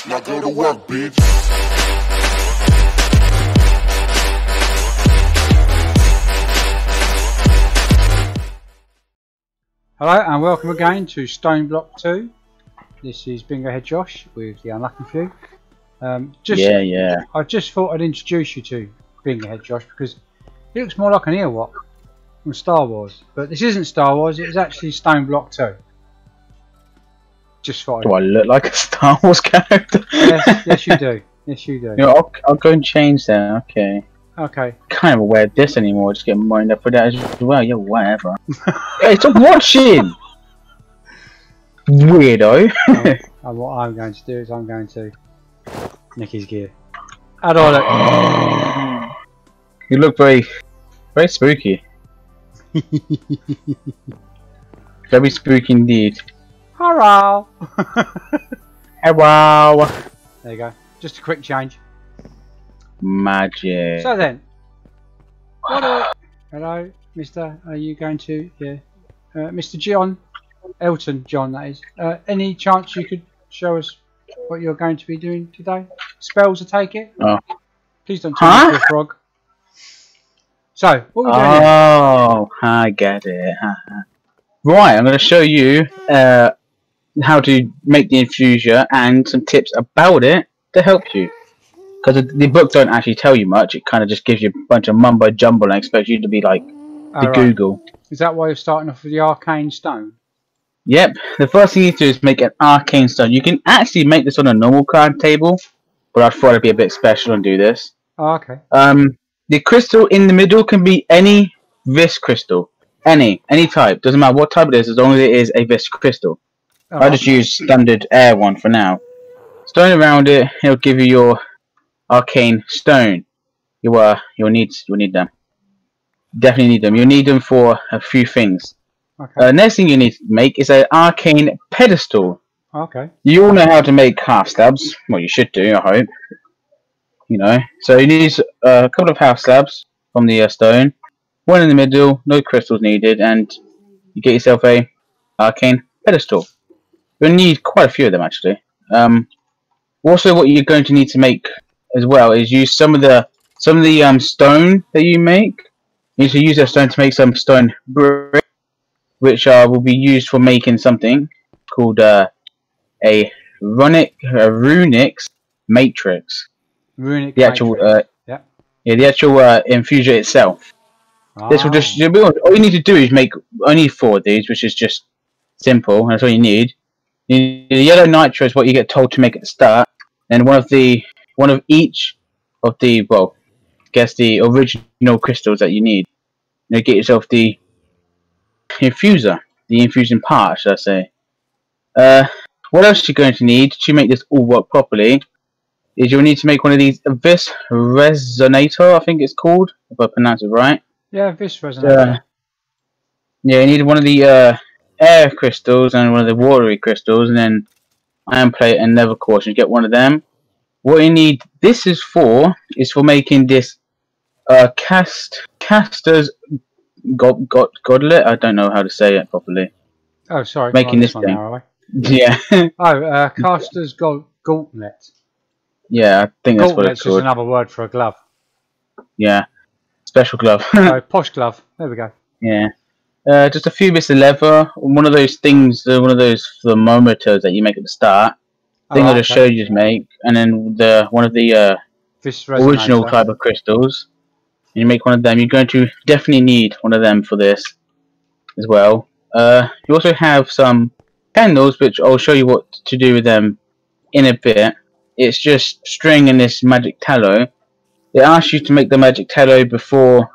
Now go to work, bitch. Hello and welcome again to Stoneblock 2. This is Bingo Head Josh with TheUnluckyFew. I just thought I'd introduce you to Bingo Head Josh because he looks more like an Ewok from Star Wars. But this isn't Star Wars, it was actually Stoneblock 2. Just thought Do I look like a Star Wars character? Yes you do. Yes you do. You know, I'll go and change that, okay. Okay. Can't even wear this anymore, just get mind up for that as well, yeah, whatever. Hey, stop watching! Weirdo. And what I'm going to do is I'm going to nick his gear. How do I look? You look very spooky. Very spooky indeed. Hello! Hello! There you go. Just a quick change. Magic. So then, hello, Mister. Are you going to? Yeah, Mr. John, Elton John, that is. Any chance you could show us what you're going to be doing today? Spells, I take it. Oh. Please don't turn into a frog. So, what are we doing? Oh, I get it. Right, I'm going to show you how to make the infuser and some tips about it to help you. Because the book don't actually tell you much, it kind of just gives you a bunch of mumbo jumbo and expects you to be like the Google. Is that why you're starting off with the arcane stone? Yep, the first thing you need to do is make an arcane stone. You can actually make this on a normal card table, but I thought it'd be a bit special and do this. Oh, okay. The crystal in the middle can be any Vis crystal. Any type. Doesn't matter what type it is, as long as it is a Vis crystal. Oh, I'll just use standard air one for now. Stone around it, it'll give you your arcane stone. You'll need them. Definitely need them. You'll need them for a few things. Okay. Next thing you need to make is an arcane pedestal. Okay. You all know how to make half slabs. Well, you should do, I hope. You know. So you need a couple of half slabs from the stone. One in the middle, no crystals needed, and you get yourself a arcane pedestal. You'll need quite a few of them actually. Also, what you're going to need to make as well is use some of the stone that you make. You need to use that stone to make some stone brick, which will be used for making something called a runic matrix. Runic the actual matrix. Yeah, the actual infuser itself. This will just all you need to do is make only 4 of these, which is just simple. That's all you need. The yellow nitro is what you get told to make at the start, and one of each of the, well, I guess the original crystals that you need. You get yourself the infuser, the infusing part, should I say. What else you're going to need to make this all work properly is you'll need to make one of these Vis Resonator, I think it's called, if I pronounce it right. Yeah, Vis Resonator. Yeah, you need one of the air crystals and one of the watery crystals, and then iron plate and nether quartz. You get one of them. What you need this is for making this caster's goblet. I don't know how to say it properly. Oh, sorry. Making this thing. Now, yeah. Oh, caster's gauntlet. Yeah, I think that's what it's Gauntlet's called. just another word for a glove. Yeah, special glove. Oh, posh glove. There we go. Yeah. Just a few bits of leather. One of those things, one of those thermometers that you make at the start. I just showed you to make, and then one of the original type of crystals. And you make one of them. You're going to definitely need one of them for this as well. You also have some candles, which I'll show you what to do with them in a bit. It's just string and this magic tallow. It asks you to make the magic tallow before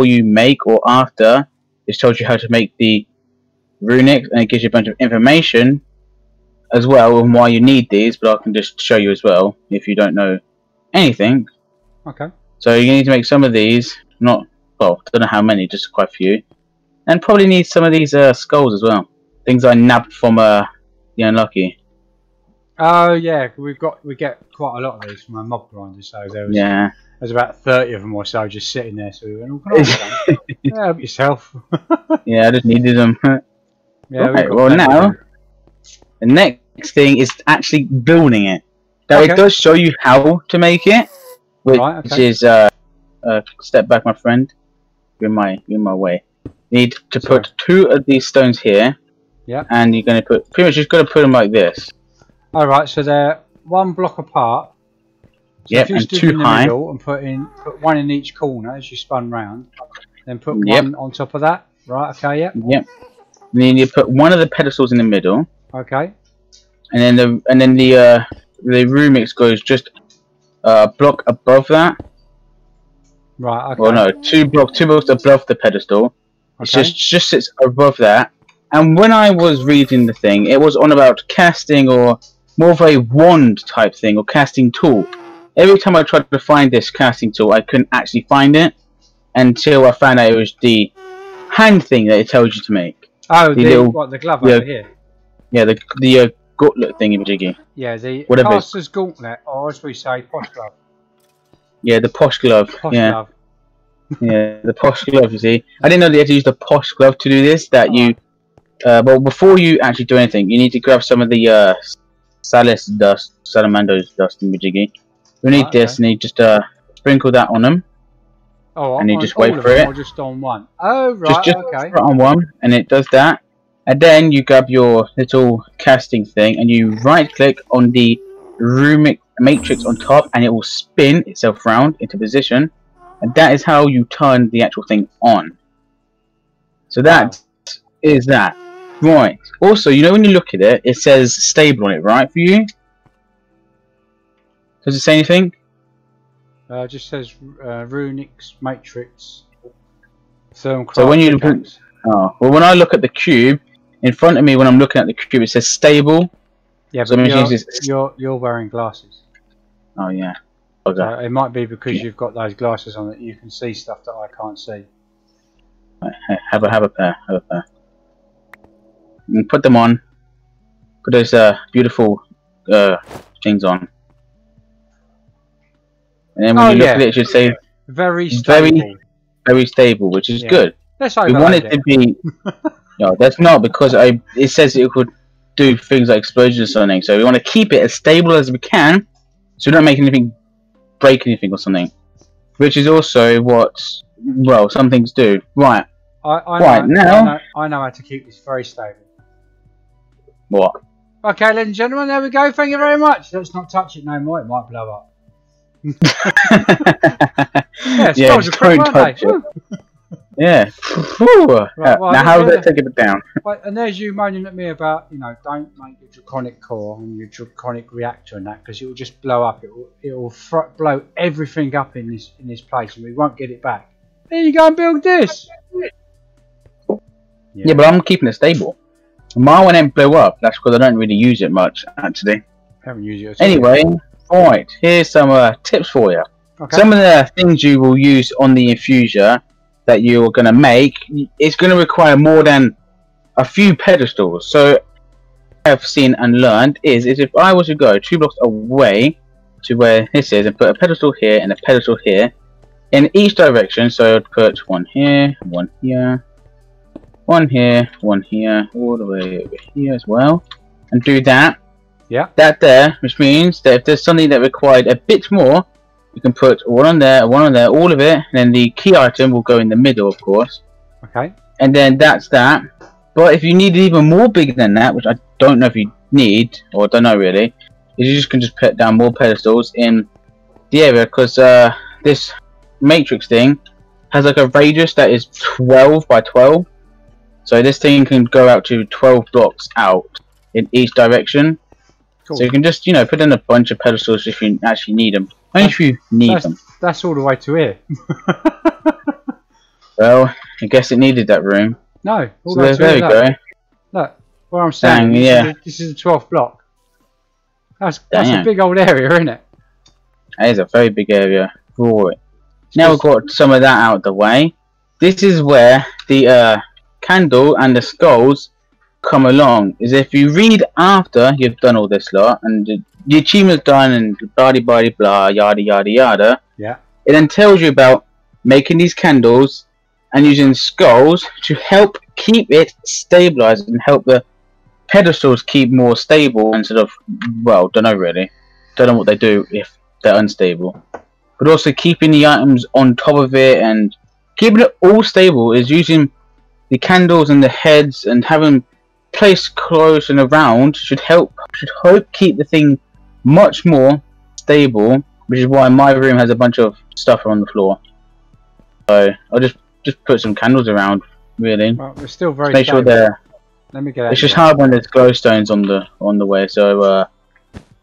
you make or after. It's told you how to make the runics, and it gives you a bunch of information as well on why you need these, but I can just show you as well if you don't know anything. Okay. So you need to make some of these, don't know how many, just quite a few. And probably need some of these skulls as well. Things I nabbed from the Unlucky. Oh yeah, we get quite a lot of these from our mob grinders, so there's about 30 of them or so just sitting there, so we went, help yourself. Yeah, I just needed them. Yeah, right, well now, the next thing is actually building it. Now it does show you how to make it, which is step back, my friend. You're in my way. You need to put 2 of these stones here. Yeah. And you're going to put pretty much just got to put them like this. All right, so they're 1 block apart. So if you and stood 2 in the high. middle and put 1 in each corner as you spun round, then put 1 on top of that. Right. Okay. Yep. Yep. And then you put 1 of the pedestals in the middle. Okay. And then the Rumix goes just a block above that. Right. Okay. Well, no, 2 blocks above the pedestal. Okay. It just sits above that. And when I was reading the thing, it was on about casting or more of a wand type thing or casting tool. Every time I tried to find this casting tool, I couldn't actually find it until I found out it was the hand thing that it tells you to make. Oh, the glove over here? Yeah, the gauntlet thingy-majiggy. Yeah, the whatever. caster's gauntlet, or as we say, posh glove. Yeah, the posh glove. Glove. Yeah, the posh glove, you see. I didn't know that you had to use the posh glove to do this, well, before you actually do anything, you need to grab some of the Salamander's dust thingy-majiggy. We need this, and you just sprinkle that on them. Oh, and you just wait for it. Or just on 1? Oh, right, just okay. Just on 1, and it does that. And then you grab your little casting thing, and you right-click on the Rumic matrix on top, and it will spin itself round into position. And that is how you turn the actual thing on. So that is that. Right. Also, you know when you look at it, it says stable on it, right, for you? Does it say anything? It just says Runic's matrix. So when you well, when I look at the cube in front of me, when I'm looking at the cube, it says stable. Yeah, but you're wearing glasses. Oh yeah. Okay. So it might be because you've got those glasses on that you can see stuff that I can't see. Hey, have a pair. And put them on. Put those beautiful things on. And then when you look at it, it should say very stable. Very stable, which is good. Let's we want it to be. No, that's not, because it says it could do things like explosions or something. So we want to keep it as stable as we can, so we don't make anything break anything or something. Which is also what some things do. Right. I know how to keep this very stable. What? Okay, ladies and gentlemen, there we go. Thank you very much. Let's not touch it no more. It might blow up. Yeah, just don't touch it. Yeah. Right, now how does that take it down? Right, and there's you moaning at me about, don't make your Draconic core and your Draconic reactor and that, because it will just blow up. It will blow everything up in this place, and we won't get it back. There you go and build this. Yeah, but I'm keeping it stable. My one ain't blow up. That's because I don't really use it much, actually. Haven't used it at all. Anyway, right, here's some tips for you. Okay. Some of the things you will use on the infuser that you're going to make, it's going to require more than a few pedestals. So, what I've seen and learned is if I was to go 2 blocks away to where this is and put a pedestal here and a pedestal here in each direction, so I'd put 1 here, 1 here, 1 here, 1 here, all the way over here as well, and do that. Yeah. That there, which means that if there's something that required a bit more, you can put 1 on there, 1 on there, all of it, and then the key item will go in the middle, of course. Okay. And then that's that. But if you need it even more big than that, which I don't know if you need, or I don't know really, is you just can just put down more pedestals in the area, because this matrix thing has like a radius that is 12 by 12. So this thing can go out to 12 blocks out in each direction. Cool. So you can just, put in a bunch of pedestals if you actually need them. Only if you need them. That's all the way to here. Well, I guess it needed that room. No, all so the way to there here, we go. Look, where I'm standing, this is the 12th block. That's a big old area, isn't it? That is a very big area. Right. Now we've got some of that out of the way. This is where the candle and the skulls come along. Is if you read after you've done all this lot and the achievement's done and blah blah blah yada yada yada. Yeah. It then tells you about making these candles and using skulls to help keep it stabilized and help the pedestals keep more stable instead of, don't know really. don't know what they do if they're unstable. But also keeping the items on top of it and keeping it all stable is using the candles and the heads and having placed close and around should hope keep the thing much more stable, which is why my room has a bunch of stuff on the floor. So I'll just put some candles around, really. Well, we're still very make sure they're. Let me get out. It's just hard when there's glowstones on the way, so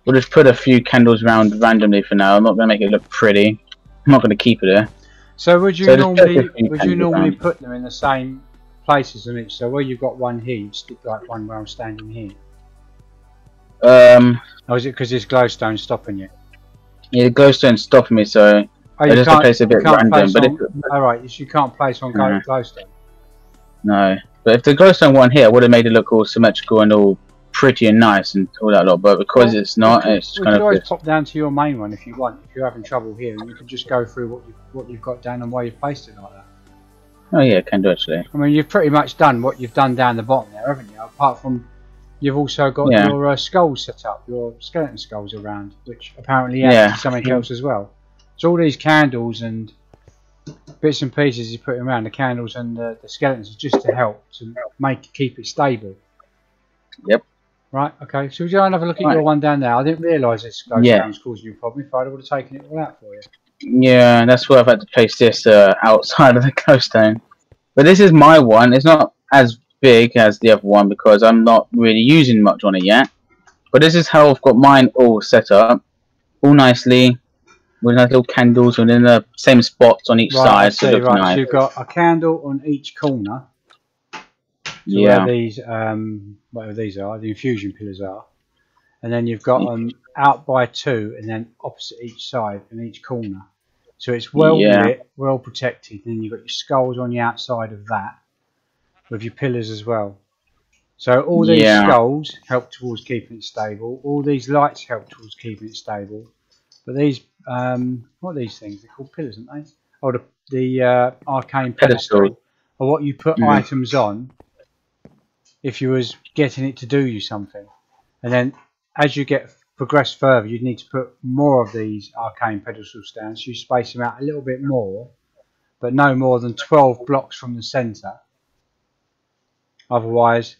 we'll just put a few candles around randomly for now. I'm not gonna make it look pretty. I'm not gonna keep it there. So would you normally put them in the same places on each? So where you've got one here, you stick like one where I'm standing here. Or is it because there's glowstone stopping you? Yeah, the glowstone's stopping me, so I just place a bit random. But alright, you can't place on glowstone. No, but if the glowstone one here, I would have made it look all symmetrical and all pretty and nice and all that lot. But because it's not, it's kind of. You can always pop down to your main one if you want. If you're having trouble here, and you can just go through what you've got down and why you've placed it like that. Oh yeah, can do actually. I mean, you've pretty much done what you've done down the bottom there, haven't you? Apart from, you've also got your skulls set up, your skeleton skulls around, which apparently adds something else as well. So all these candles and bits and pieces you're putting around, the candles and the skeletons, is just to help to keep it stable. Yep. Right, okay, so we'll go and have a look at your one down there. I didn't realise this glowstone was causing you a problem. If I would have taken it all out for you. Yeah, that's why I've had to place this outside of the glowstone. But this is my one. It's not as big as the other one because I'm not really using much on it yet. But this is how I've got mine all set up, all nicely, with nice little candles within the same spots on each side. So nice. So you've got a candle on each corner. So where these, whatever these are, the infusion pillars are, and then you've got them out by two, and then opposite each side and each corner. So it's well lit, well protected. And then you've got your skulls on the outside of that, with your pillars as well. So all these skulls help towards keeping it stable. All these lights help towards keeping it stable. But these, what are these things? They're called pillars, aren't they? Oh, the arcane pedestal, or what you put items on. If you was getting it to do you something, and then as you progress further, you'd need to put more of these arcane pedestals down. So you space them out a little bit more, but no more than 12 blocks from the centre. Otherwise,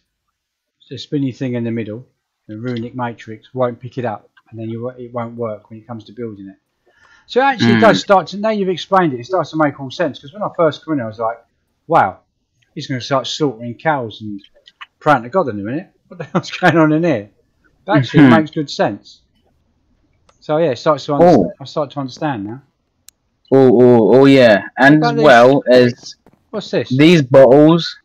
the spinny thing in the middle, the runic matrix, won't pick it up, and then it won't work when it comes to building it. So it actually does start to. Now you've explained it, it starts to make all sense. Because when I first come in, I was like, "Wow, he's going to start slaughtering cows and." Praying to God in a minute, what the hell's going on in here? But actually, it makes good sense. So yeah, I start to understand now. Oh yeah, and as well as what's this? These bottles.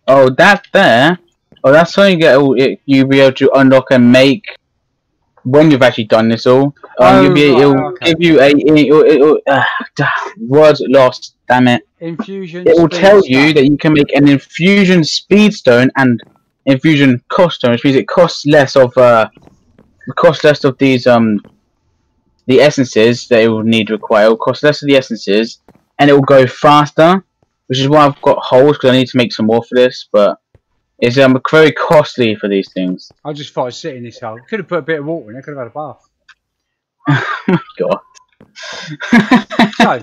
Oh, that there. Oh, that's something you'll be able to unlock and make when you've actually done this all. It'll give you words lost. Damn it! Infusion. It will tell you that you can make an infusion speedstone and infusion cost stone, which means it costs less of these the essences that it will need to require. It will cost less of the essences, and it will go faster, which is why I've got holes because I need to make some more for this. But it's very costly for these things. I just thought I'd sit in this hole. Could have put a bit of water in it. Could have had a bath. Oh my God. So,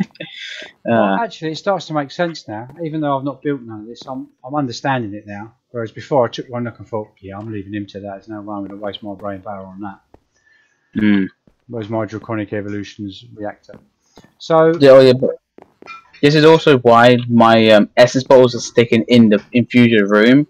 well, actually, it starts to make sense now. Even though I've not built none of this, I'm understanding it now. Whereas before, I took one look and thought, yeah, I'm leaving him to that. There's no way I'm going to waste my brain power on that. Whereas my Draconic Evolution's reactor. So but this is also why my essence bottles are sticking in the infusion room.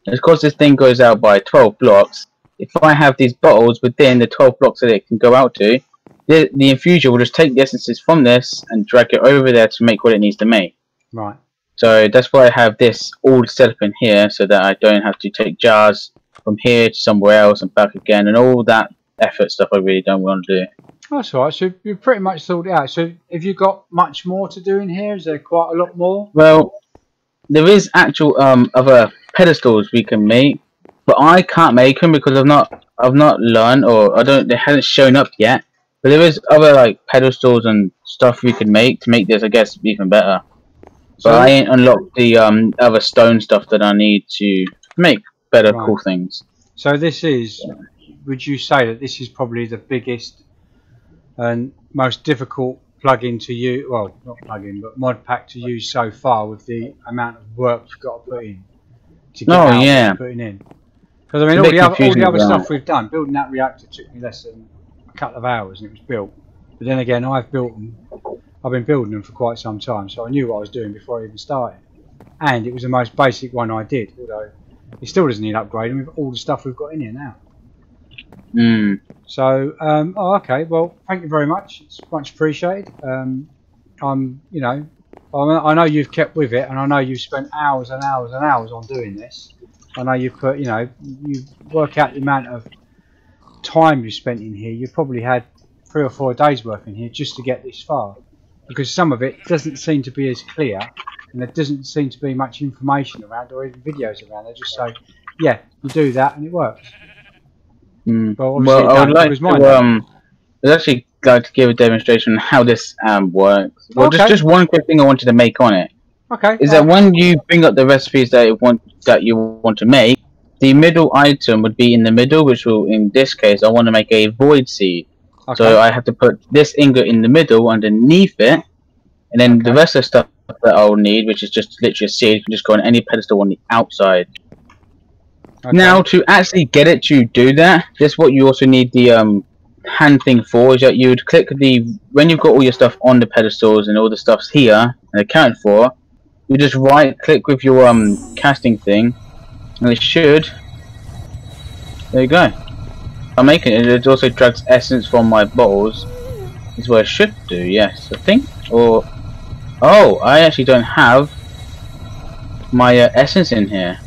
It's because this thing goes out by 12 blocks. If I have these bottles within the 12 blocks that it can go out to, the infuser will just take the essences from this and drag it over there to make what it needs to make. Right. So that's why I have this all set up in here, so that I don't have to take jars from here to somewhere else and back again, and all that effort stuff I really don't want to do. That's alright, so you've pretty much sorted it out. So have you got much more to do in here? Is there quite a lot more? Well, there is actual other pedestals we can make, but I can't make them because I've not learned, or they haven't shown up yet. But there is other like pedestals and stuff we can make to make this, I guess, even better. But I ain't unlocked the other stone stuff that I need to make better cool things. So this is, would you say that this is probably the biggest and most difficult plugin to use, well, not plugin, but mod pack to use so far, with the amount of work you've got to put in to get out what you're putting in. Because I mean, all the other stuff we've done, building that reactor took me less than a couple of hours and it was built. But then again, I've been building them for quite some time, so I knew what I was doing before I even started. And it was the most basic one I did, although it still doesn't need upgrading with all the stuff we've got in here now. So, oh, okay, well, thank you very much. It's much appreciated. You know, I know you've kept with it, and I know you've spent hours and hours and hours on doing this. I know you've put, you know, you work out the amount of time you spent in here. You've probably had 3 or 4 days work in here just to get this far, because some of it doesn't seem to be as clear, and there doesn't seem to be much information around or even videos around. They just say, yeah, you do that and it works. Well, I would like to I'd actually like to give a demonstration on how this works. Well, just one quick thing I wanted to make on it. Okay. Is that when you bring up the recipes that you want to make, the middle item would be in the middle, which will, in this case, I want to make a void seed. Okay. So I have to put this ingot in the middle underneath it, and then the rest of the stuff that I'll need, which is just literally a seed, can just go on any pedestal on the outside. Okay. Now, to actually get it to do that, just what you also need the hand thing for is that you would click when you've got all your stuff on the pedestals and all the stuff's here and accounted for, you just right click with your casting thing, and it should, there you go. I'm making it. It also drags essence from my bottles. Is what it should do, yes, I think. Or oh, I actually don't have my essence in here.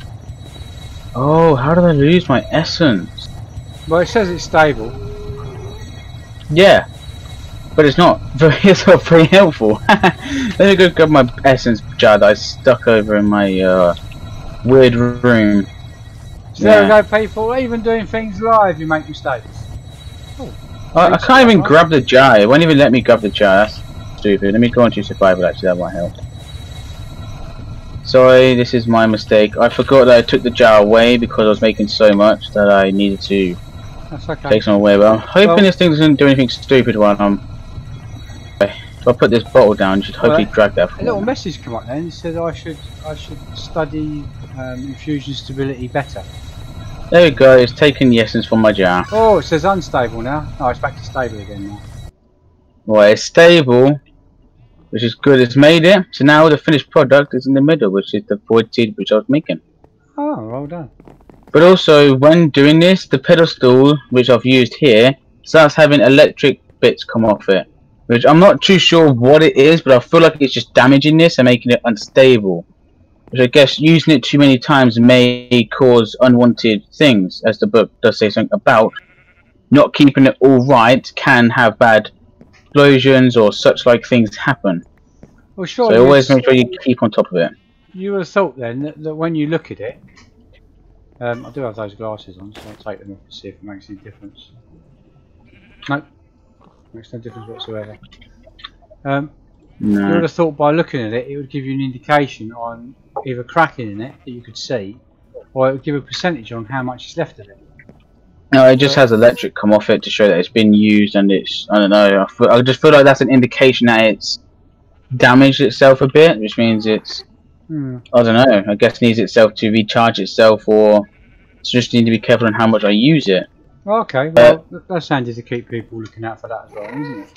Oh, how did I lose my essence? Well, it says it's stable. Yeah, but it's not very helpful. Let me go grab my essence jar that I stuck over in my weird room. So there we go, people. Even doing things live, you make mistakes. Oh, I can't even grab the jar. It won't even let me grab the jar. That's stupid. Let me go on to survival. Actually, that might help. Sorry, this is my mistake. I forgot that I took the jar away because I was making so much that I needed to take some away. But I'm hoping this thing doesn't do anything stupid while I'm. If I put this bottle down, you should hopefully drag that. A little message come up then. It said I should study infusion stability better. There we go. It's taken the essence from my jar. Oh, it says unstable now. Oh, it's back to stable again now. Well, it's stable, which is good. It's made it. So now the finished product is in the middle, which is the void seed which I was making. Oh, well done. But also, when doing this, the pedestal which I've used here starts having electric bits come off it, which I'm not too sure what it is, but I feel like it's just damaging this and making it unstable. Which I guess using it too many times may cause unwanted things, as the book does say something about. Not keeping it all right can have bad explosions or such like things happen. Well, sure. So always make sure you keep on top of it. You would have thought then that when you look at it, I do have those glasses on, so I'll take them off to see if it makes any difference. Nope, makes no difference whatsoever. No. You would have thought by looking at it, it would give you an indication on either cracking in it that you could see, or it would give a percentage on how much is left of it. No, it just has electric come off it to show that it's been used, and it's, I don't know, I just feel like that's an indication that it's damaged itself a bit, which means it's, I don't know, I guess it needs itself to recharge itself, or just need to be careful on how much I use it. Okay, well, that's handy to keep people looking out for that as well, isn't it?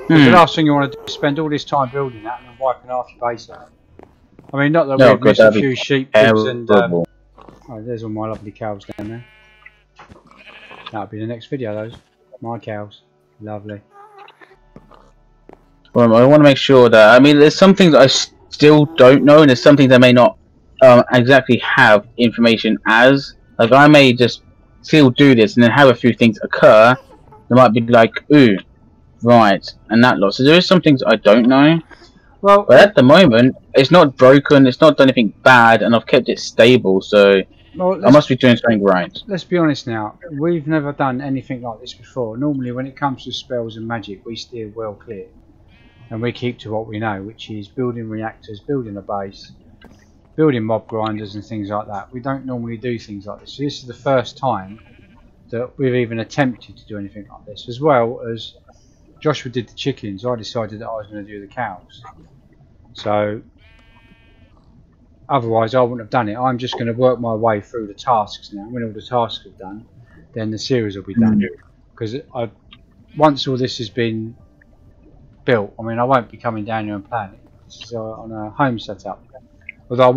The last thing you want to do is spend all this time building that and then wiping half your base out. I mean, not that we've missed a few sheep, pigs and... oh, there's all my lovely cows down there. That'll be the next video, those. My cows. Lovely. Well, I want to make sure that... I mean, there's some things I still don't know, and there's some things I may not exactly have information as. Like, I may just still do this and then have a few things occur. There might be like, ooh, right, and that lot. So there is some things I don't know. Well, but at the moment, it's not broken, it's not done anything bad, and I've kept it stable, so I must be doing something right. Let's be honest now, we've never done anything like this before. Normally when it comes to spells and magic, we steer well clear. And we keep to what we know, which is building reactors, building a base, building mob grinders and things like that. We don't normally do things like this. So this is the first time that we've even attempted to do anything like this. As well as Joshua did the chickens, I decided that I was going to do the cows. So otherwise I wouldn't have done it. I'm just going to work my way through the tasks now. When all the tasks are done, then the series will be done. Because once all this has been built, I mean, I won't be coming down here and playing it. This is on a home setup. Although I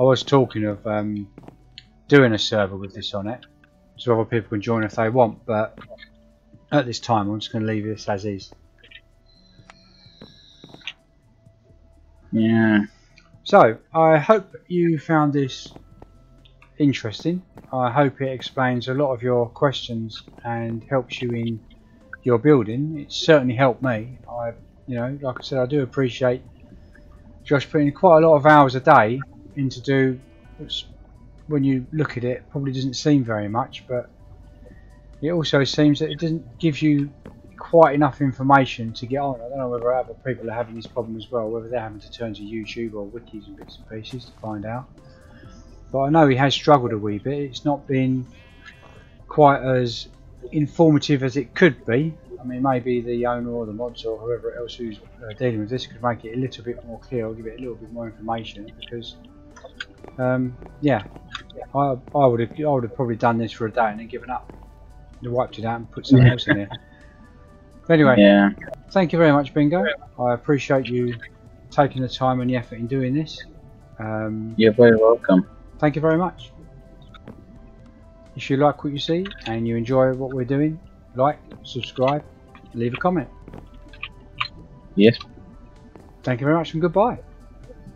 was talking of doing a server with this on it, so other people can join if they want. But at this time, I'm just going to leave this as is. Yeah. So I hope you found this interesting. I hope it explains a lot of your questions and helps you in your building. It certainly helped me. You know, like I said, I do appreciate Josh putting quite a lot of hours a day into do, which when you look at it probably doesn't seem very much, but it also seems that it doesn't give you quite enough information to get on. I don't know whether other people are having this problem as well, whether they're having to turn to YouTube or wikis and bits and pieces to find out. But I know he has struggled a wee bit. It's not been quite as informative as it could be. I mean, maybe the owner or the mods or whoever else who's dealing with this could make it a little bit more clear or give it a little bit more information, because yeah, I would have probably done this for a day and then given up. I wiped it out and put something else in there. But anyway, yeah. Thank you very much, Bingo. I appreciate you taking the time and the effort in doing this. You're very welcome. Thank you very much. If you like what you see and you enjoy what we're doing, like, subscribe, leave a comment. Yes. Thank you very much and goodbye.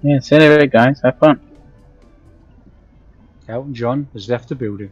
Yeah, see you later, guys. Have fun. Elton John has left the building.